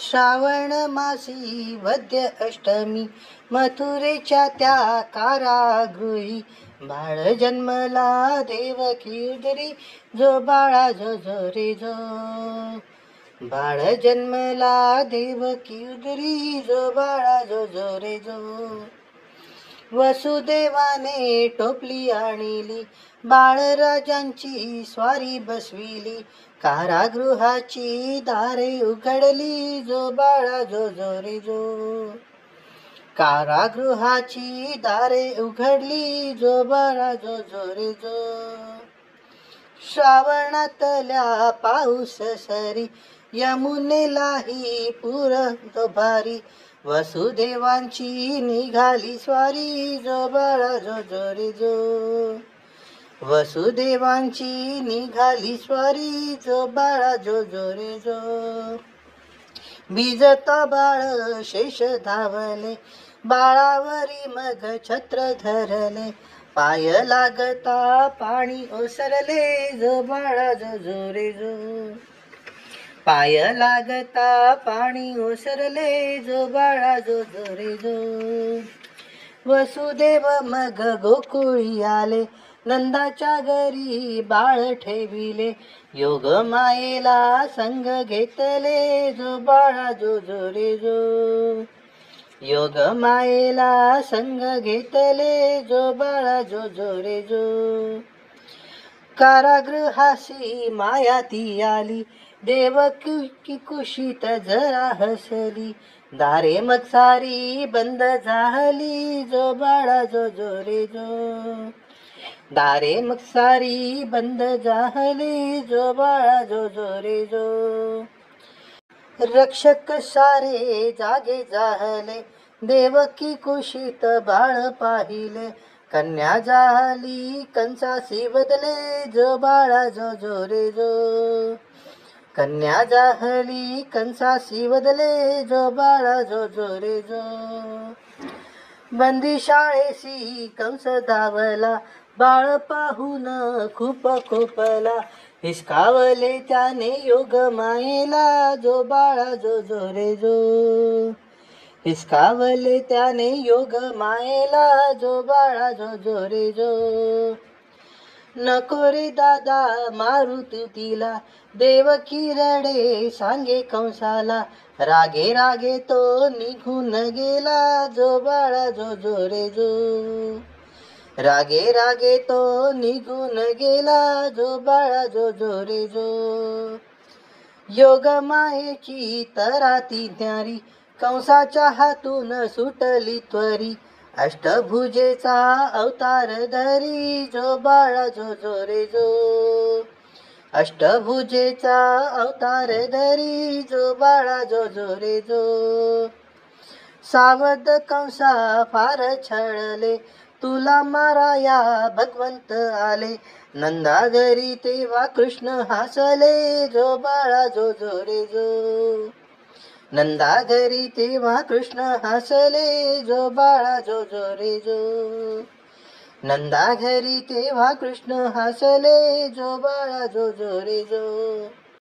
श्रावण मासी वद्य अष्टमी मथुरेच्या त्या कारागृही बाळ जन्मला देवकी उदरी जो बाळा जो जो रे जो. बाळ जन्मला देवकी उदरी जो बाळा जो जो रे जो. वसुदेवाने टोपली आणली बाळराजांची स्वारी बसविली कारागृहाची दारे उघडली जो बाळा जो जो रे जो. कारागृहाची दारे उघडली जो बाळा जो जो रे जो. श्रावणातल्या पाऊस सरी यमुनेलाही पूर तो भारी वसुदेवांची निघाली स्वारी जो बाळा जो जो रे जो. वसुदेवांची निघाली स्वारी जो बाळा जो जो रे जो. भिजता बाळ शेष धावले बाळावरी मग छत्र धरले पाय लागता पाणी ओसरले जो बाळा जो जो रे जो. पाय लागता पाणी ओसरले जो बाळा जो जो रे जो. वसुदेव मग गोकुळी आले नंदाच्या घरी बाळ ठेविले योग मायेला संग घेतले जो बाळा जो जो रे जो. योग मायेला संग घेतले जो बाळा जो जो रे जो. कारागृहासी माया ती आली देवकी कुशीत जरा हसली दारे मग सारी बंद झाली जो बाळा जो जो रे जो. दारे मग सारी बंद झाली जो बाळा जो जो रे जो. रक्षक सारे जागे जाहले देवकी कुशीत बाळ पाहिले कन्या झाली कंसासी बदले जो बाळा जो जो रे जो. कन्या झाली कंसासी बदले जो बाळा जो जो रे जो. बंदी शाळेसी कंस धावला बाळ पाहून खूप खोपला हिसकावले त्याने योग मायेला जो बाळा जो जो रे जो. हिसकावले त्याने योग मायेला जो बाळा जो जो रे जो. नको रे दादा मारू तू तिला देवकी रडे सांगे कंसाला रागे रागे तो निघून गेला जो बाळा जो जो रे जो. रागे रागे तो निघून गेला जो बाळा जो जो रे जो. योग मायेची तराती न्यारी कंसाच्या हातून सुटली त्वरी अष्टभुजेचा अवतार धरी जो बाळा जो जो रे जो. अष्टभुजेचा अवतार धरी जो बाळा जो जो रे जो. सावध कंसा फार छळले तुला माराया भगवंत आले नंदा घरी तेव्हा कृष्ण हसले जो बाळा जो जो रे जो. नंदा घरी तेव्हा कृष्ण हसले जो बाळा जो जो रे जो. नंदा घरी तेव्हा कृष्ण हसले जो बाळा जो जो रे जो.